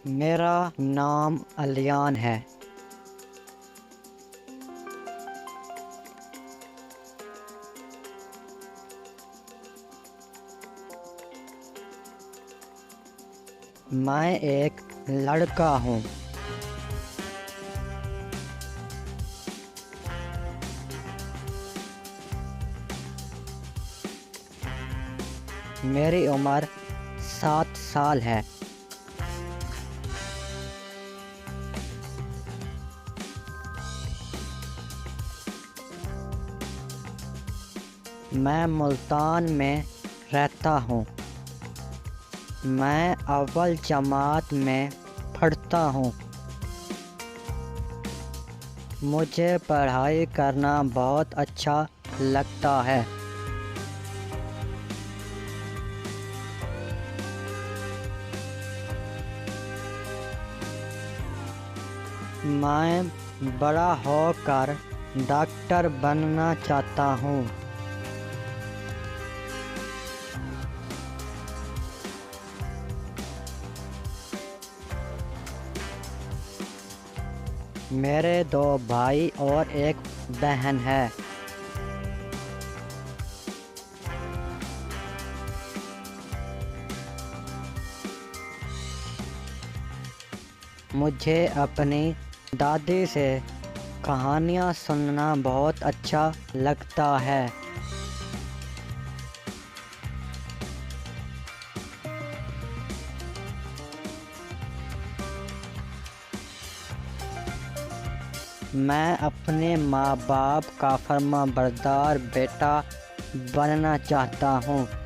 मेरा नाम अलियान है। मैं एक लड़का हूँ। मेरी उम्र 7 साल है। मैं मुल्तान में रहता हूँ। मैं अव्वल जमात में पढ़ता हूँ। मुझे पढ़ाई करना बहुत अच्छा लगता है। मैं बड़ा होकर डॉक्टर बनना चाहता हूँ। मेरे 2 भाई और एक बहन है। मुझे अपनी दादी से कहानियाँ सुनना बहुत अच्छा लगता है। मैं अपने माँ बाप का फर्माबरदार बेटा बनना चाहता हूँ।